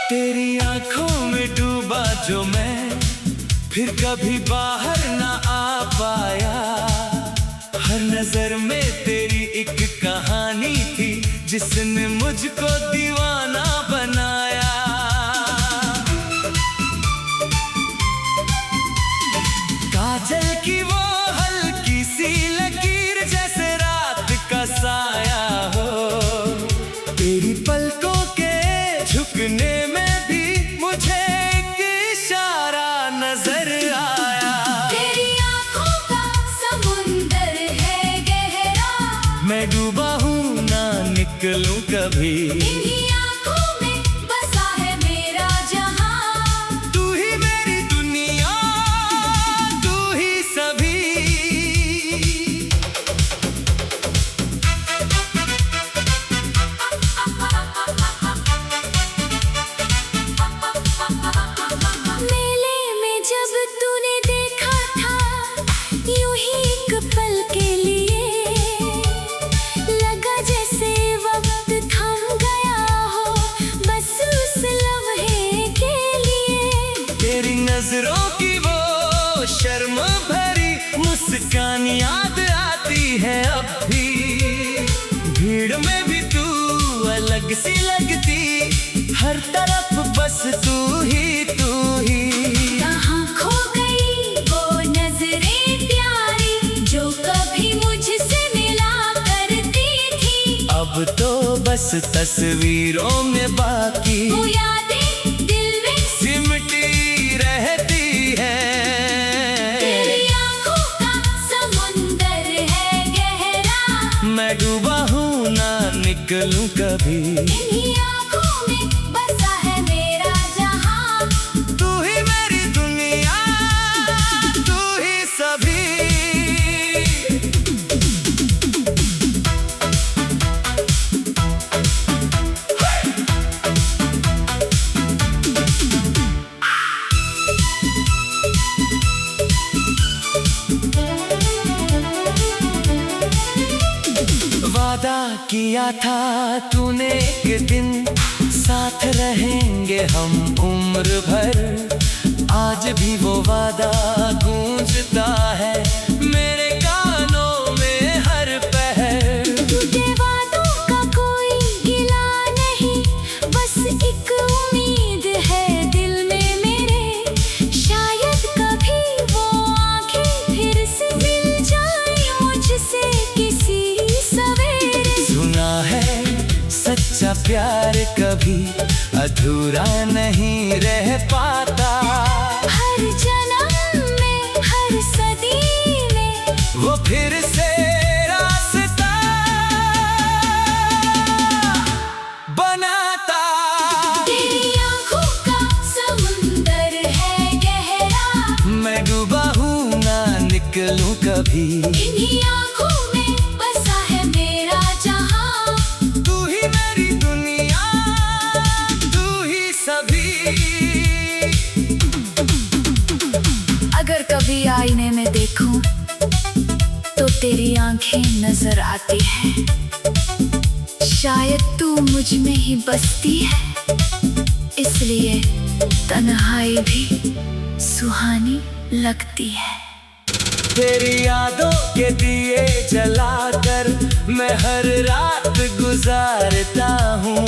तेरी आंखों में डूबा जो मैं, फिर कभी बाहर ना आ पाया। हर नजर में तेरी एक कहानी थी, जिसने मुझको दीवाना बनाया। काजल की वो हल्की सी लकीर, जैसे रात का साया हो। तेरी पलकों के झुकने में भी मुझे एक इशारा नजर आया। तेरी आंखों का समुंदर है गहरा, मैं डूबा हूँ ना निकलूं कभी। इन्हीं आंखों में बसा है मेरा जहां। तू ही मेरी दुनिया, तू ही सभी। मेले में जब तूने देखा था, यूं ही एक पल के लिए लगा जैसे वक्त थम गया हो, बस उस लम्हे के लिए। तेरी नजरों की वो शर्म भरी मुस्कान याद आती है अब भी। भीड़ में भी तू अलग सी लगती, हर तरफ बस तू ही तू ही। कहाँ खो गई वो नजरें प्यारी, जो कभी मुझसे मिला करती थी। अब तो बस तस्वीरों में बाकी वो यादें दिल में सिमटी रहती है। तेरी आंखों का समुंदर है गहरा, मैं डूबा हूँ ना निकलूं कभी। इन्हीं आंखों में बसा है मेरा जहां। तू ही मेरी दुनिया, तू ही सभी। वादा किया था तूने एक दिन, साथ रहेंगे हम उम्र भर। आज भी वो वादा गूंजता है मेरे कानों में हर पहर। टूटे वादों का कोई गिला नहीं, बस एक उम्मीद है दिल में मेरे। शायद कभी वो आंखें फिर से मिल जाए मुझसे किसी सवेरे। सुना है सच्चा प्यार कभी अधूरा नहीं रह पाता। हर जन्म में हर सदी में वो फिर से रास्ता बनाता। तेरी आंखों का समुंदर है गहरा, मैं डूबा हूँ ना निकलूं कभी। इन्हीं आंखों में बसा है मेरा जहां। तू ही मेरी दुनिया, तू ही सभी। अगर कभी आईने में देखूं तो तेरी आंखें नजर आती है। शायद तू मुझ में ही बसती है, इसलिए तन्हाई भी सुहानी लगती है। तेरी यादों के दिए जलाकर मैं हर रात गुजारता हूँ।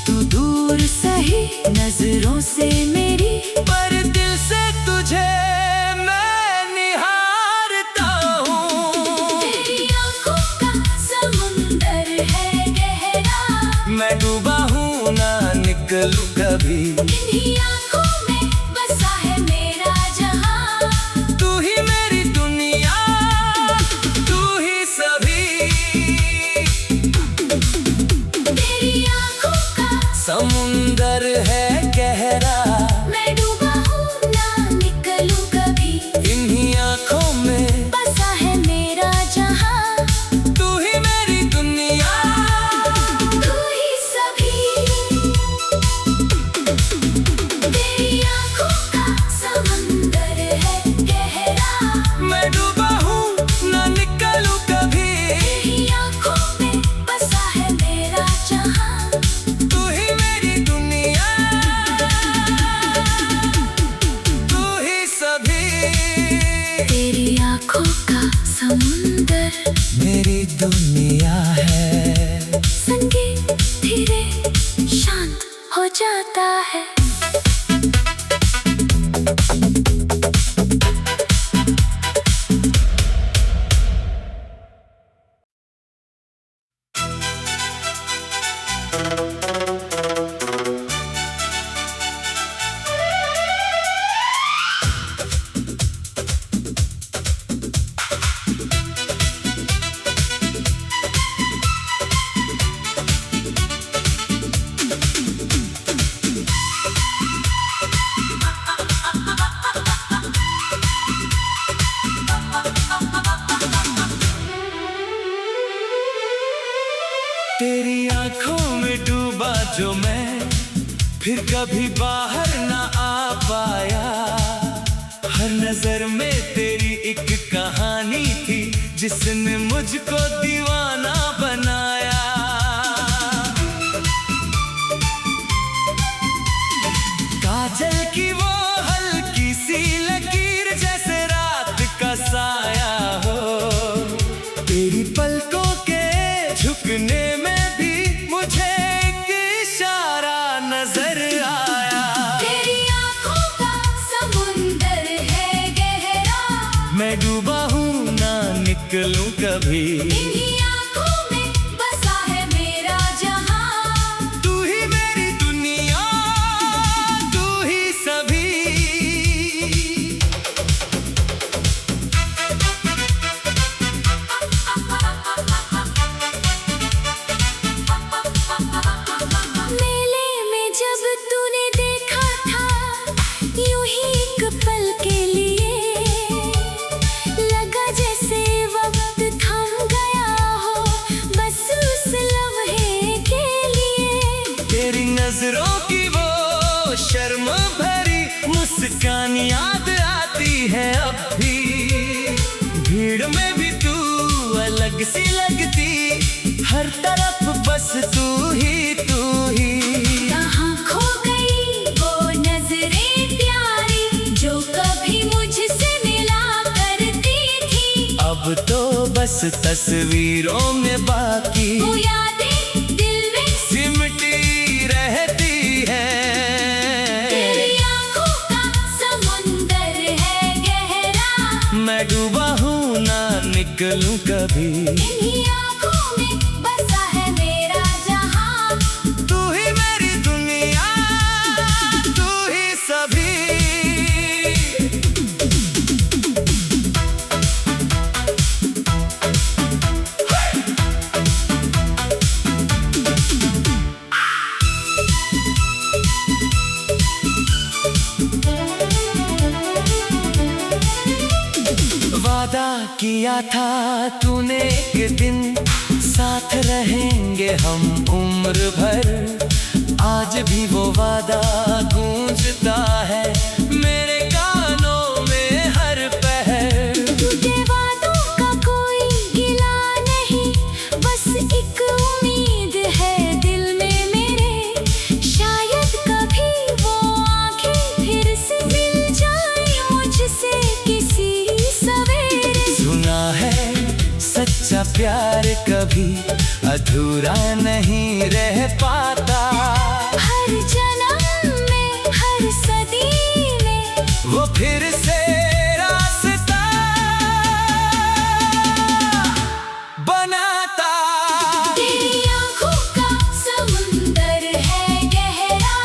तू दूर सही नजरों से मेरी, पर दिल से तुझे मैं निहारता हूँ। तेरी आंखों का समुंदर है गहरा, मैं डूबा हूँ ना निकलूं कभी। इन्हीं आंखों में बसा है मेरा जहां। तू ही मेरी दुनिया, तू ही सभी। तेरी आंखों का समुंदर है गहरा, दुनिया है। संगीत धीरे शांत हो जाता है। तेरी आंखों में डूबा जो मैं, फिर कभी बाहर ना आ पाया। हर नजर में तेरी एक कहानी थी, जिसने मुझको दीवाना बनाया। काजल की वो हल्की सी लकीर, जैसे रात का साया हो। तेरी पलकों के झुकने में भी मुझे एक इशारा नजर आया। तेरी आंखों का समुंदर है गहरा, मैं डूबा हूँ ना निकलूं कभी। इन्हीं आंखों में बसा है मेरा जहां। तू ही मेरी दुनिया, तू ही सभी। मेले में जब तूने देखा था, यूं ही एक पल के लिए लगा जैसे वक्त थम गया हो, बस उस लम्हे के लिए। तेरी नजरों की वो शर्म भरी मुस्कान याद आती है अब भी। भीड़ में भी तू अलग सी लगती, हर तरफ बस तू ही तू ही। कहाँ खो गई वो नजरें प्यारी, जो कभी मुझसे मिला करती थी। अब तो बस तस्वीरों में बाकी वो यादें दिल में सिमटी रहती है। तेरी आंखों का समुंदर है गहरा, मैं डूबा हूँ ना निकलूं कभी। इन्हीं आंखों में बसा है मेरा जहां। तू ही मेरी दुनिया, तू ही सभी। वादा किया था तूने एक दिन, साथ रहेंगे हम उम्र भर। आज भी वो वादा गूंजता है मेरे कानों में हर पहर। तुझे वादों का कोई गिला नहीं, बस एक उम्मीद है दिल में मेरे। शायद कभी वो आंखें फिर से मिल जाए मुझसे किसी सवेरे। सुना है सच्चा प्यार कभी अधूरा नहीं रह पाता। हर जन्म में हर सदी में वो फिर से रास्ता बनाता। तेरी आंखों का समुंदर है गहरा,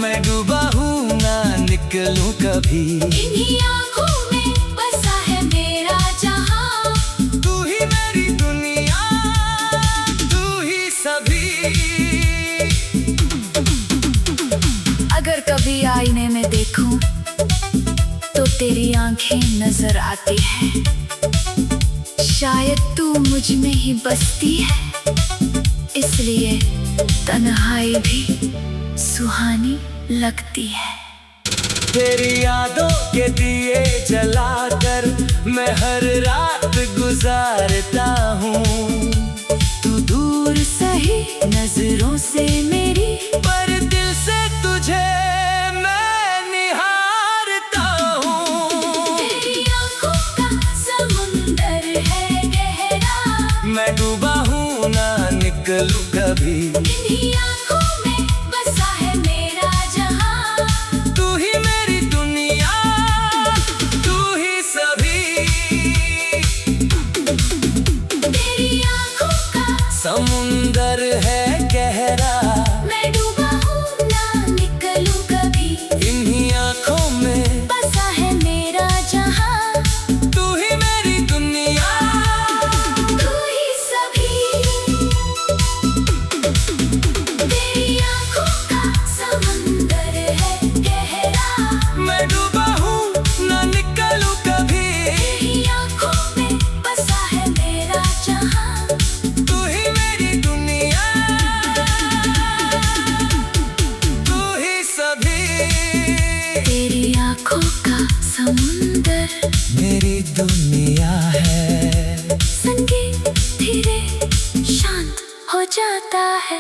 मैं डूबा हूँ ना निकलूं कभी। इन्हीं आंखों में बसा है मेरा जहां। तू ही मेरी दुनिया, तू ही सभी। अगर कभी आईने में देखूं तो तेरी आंखें नजर आती है। शायद तू मुझ में ही बसती है, इसलिए तन्हाई भी सुहानी लगती है। तेरी यादों के दिए जलाकर मैं हर रात गुजारता हूँ। तू दूर सही नजरों से मेरी, पर दिल से तुझे मैं निहारता हूँ। तेरी आंखों का समुंदर है गहरा, मैं डूबा जाता है।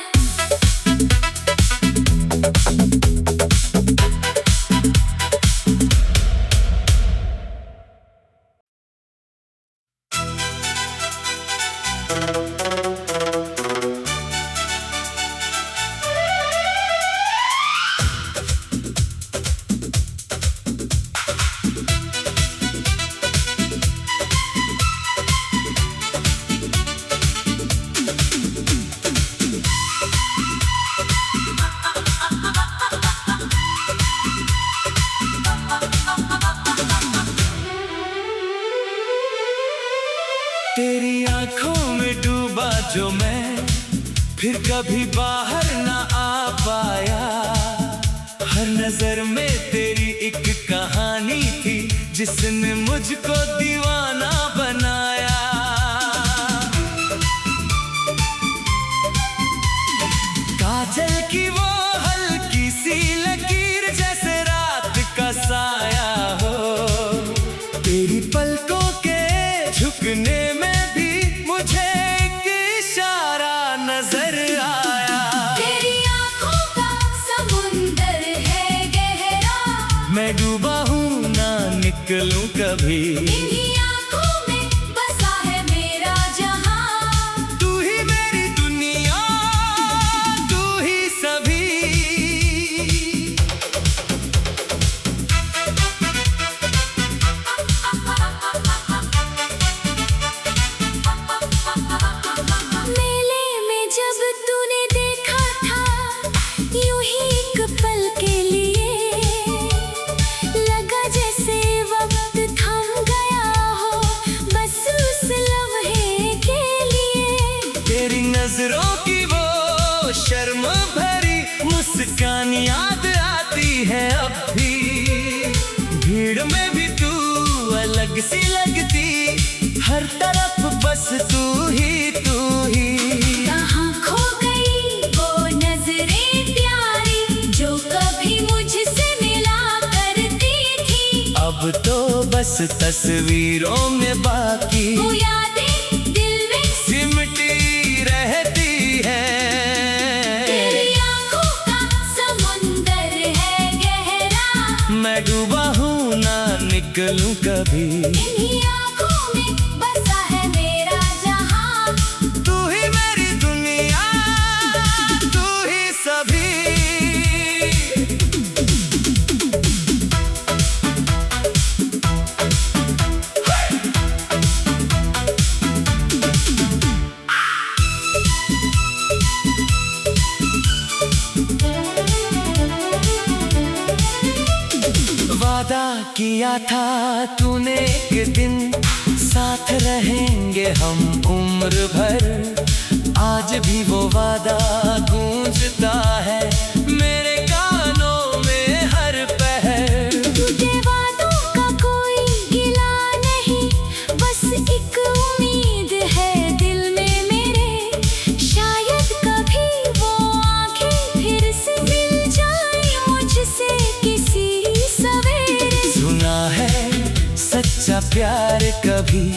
तेरी आंखों में डूबा जो मैं, फिर कभी बाहर ना आ पाया। हर नजर में तेरी एक कहानी थी, जिसने मुझको दीवाना बनाया। काजल की वो हल्की सी लकीर, जैसे रात का साया हो। तेरी पलकों के झुकने में नजर आया। तेरी आंखों का समुंदर है गहरा, मैं डूबा हूँ ना निकलूं कभी। इन्हीं आंखों में बसा है मेरा जहां। तू ही मेरी दुनिया, तू ही सभी। नजरों की वो शर्म भरी मुस्कान याद आती है अब भी। भीड़ में भी तू अलग सी लगती, हर तरफ बस तू ही तू ही। कहाँ खो गई वो नजरें प्यारी, जो कभी मुझसे मिला करती थी। अब तो बस तस्वीरों में बाकी वो यादें दिल में सिमटी रहती है। तेरी आंखों का समुंदर है गहरा, मैं डूबा हूँ ना निकलूं कभी। इन्हीं आंखों में बसा है मेरा जहां। तू ही मेरी दुनिया, तू ही सभी। वादा किया था तूने एक दिन, साथ रहेंगे हम उम्र भर। आज भी वो वादा गूंजता है मेरे कानों में हर पहर। तुझे वादों का कोई गिला नहीं, बस एक उम्मीद है दिल में मेरे। शायद कभी वो आंखें फिर से मिल जाए मुझसे किसी सवेरे। सुना है सच्चा प्यार कभी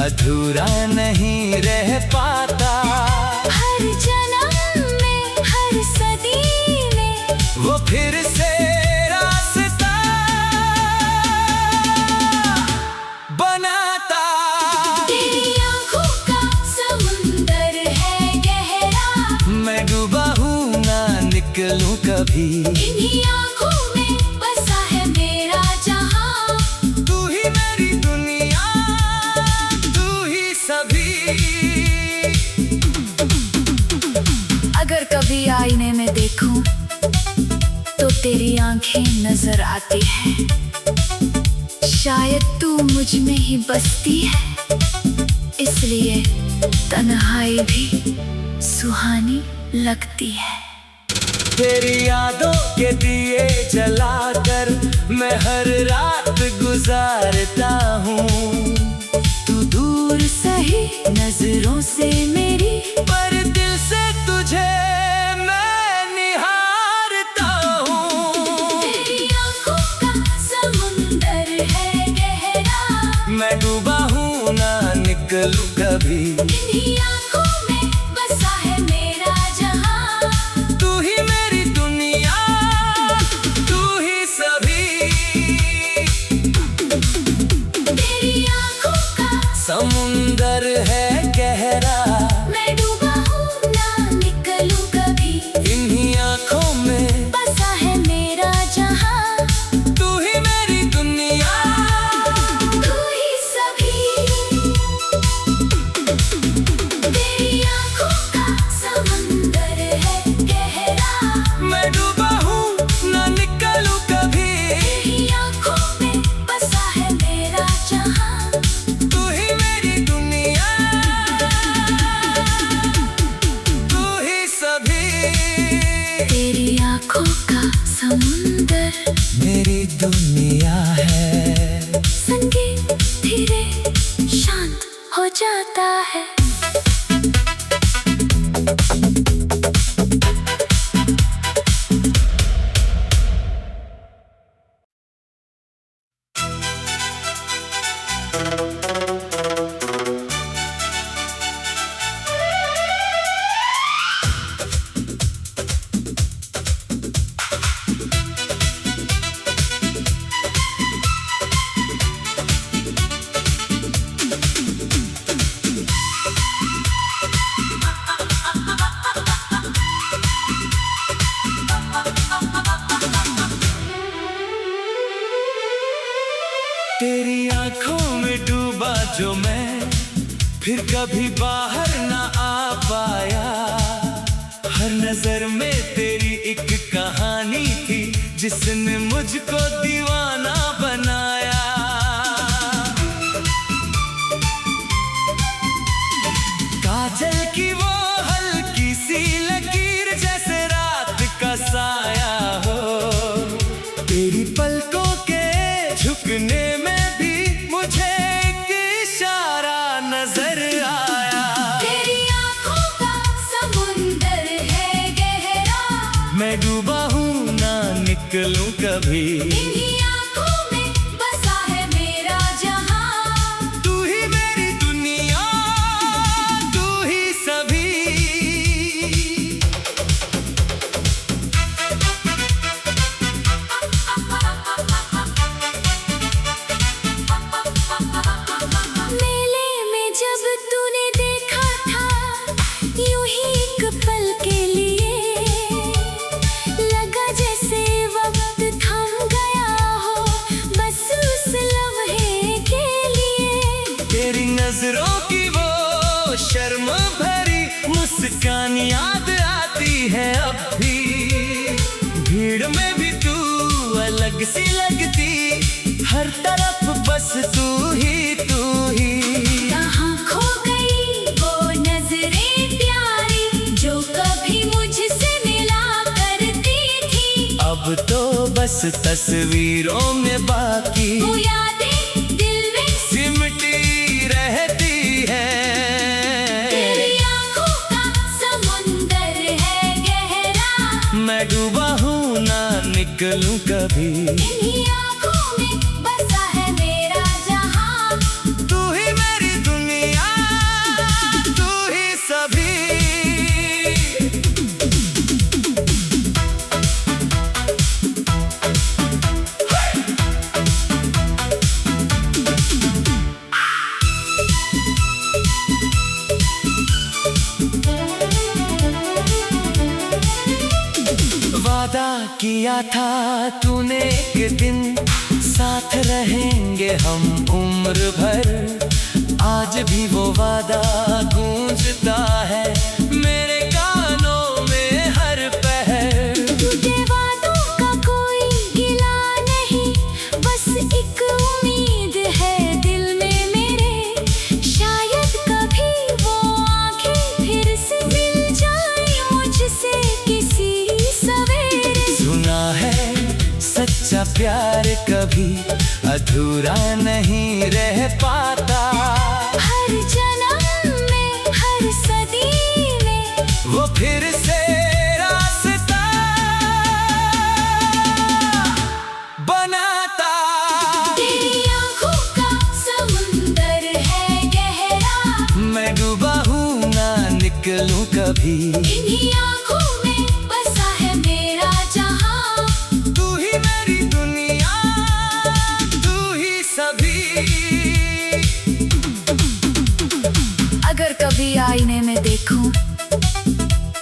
अधूरा नहीं रह पाता। हर जन्म में हर सदी में वो फिर से रास्ता बनाता। तेरी आंखों का समुंदर है गहरा, मैं डूबा हूँ ना निकलूं कभी। इन्हीं आंखों में बसा है मेरा जहां। तू ही मेरी दुनिया, तू ही सभी। अगर कभी आईने में देखूं तो तेरी आंखें नजर आती है। शायद तू मुझ में ही बसती है, इसलिए तन्हाई भी सुहानी लगती है। तेरी यादों के दिए जलाकर मैं हर रात गुजारता हूँ। तू दूर सही नजरों से मेरी, पर दिल से तुझे मैं निहारता हूँ। तेरी आंखों का समुंदर है गहरा, मैं डूबा हूँ ना निकलूं कभी। इन्हीं आंखों में बसा है मेरा है। तेरी आंखों में डूबा जो मैं, फिर कभी बाहर ना आ पाया। हर नजर में तेरी एक कहानी थी, जिसने मुझको दीवाना बनाया। काजल की वो हल्की सी लकीर, जैसे रात का साया हो। तेरी पलकों के झुकने में नजर आया। तेरी आंखों का समुंदर है गहरा, मैं डूबा हूँ ना निकलूं कभी। इन्हीं आंखों में बसा है मेरा जहां। तू ही मेरी दुनिया, तू ही सभी। नजरों की वो शर्म भरी मुस्कान याद आती है अब भी। भीड़ में भी तू अलग सी लगती, हर तरफ बस तू ही तू ही। कहाँ खो गई वो नजरें प्यारी, जो कभी मुझसे मिला करती थी। अब तो बस तस्वीरों में बाकी वो यादें दिल में सिमटी रहती है। तेरी आंखों का समुंदर है गहरा, मैं डूबा हूँ ना निकलूं कभी। इन्हीं आंखों में बसा है मेरा जहां। तू ही मेरी दुनिया, तू ही सभी। वादा किया था तूने एक दिन, साथ रहेंगे हम उम्र भर। आज भी वो वादा गूंजता है मेरे कानों में हर पहर। तुझे वादों का कोई गिला नहीं, बस एक उम्मीद है दिल में मेरे। शायद कभी वो आंखें फिर से मिल जाए मुझसे किसी सवेरे। सुना है सच्चा प्यार कभी अधूरा नहीं रह पाता। हर जन्म में हर सदी में वो फिर से रास्ता बनाता। तेरी आंखों का समुंदर है गहरा, मैं डूबा हूँ ना निकलूं कभी। इन्हीं आंखों में बसा है मेरा जहां। तू ही मेरी दुनिया, तू ही सभी। अगर कभी आईने में देखूं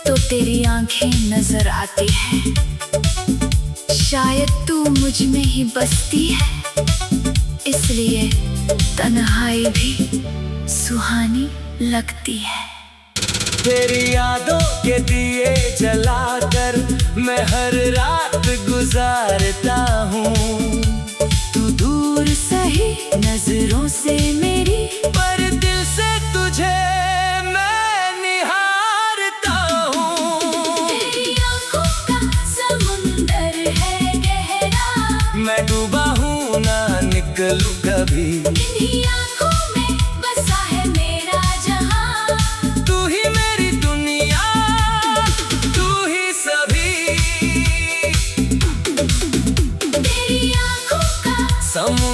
तो तेरी आंखें नजर आती है। शायद तू मुझ में ही बसती है, इसलिए तन्हाई भी सुहानी लगती है। तेरी यादों के दिए जलाकर मैं हर रात गुजारता हूँ। तू दूर सही नजरों से मेरी, पर दिल से तुझे मैं निहारता हूँ। तेरी आंखों का समुंदर है गहरा, मैं डूबा हूँ ना निकलूं कभी। इन्हीं आंखों में बसा है मेरा जहां। समुद्र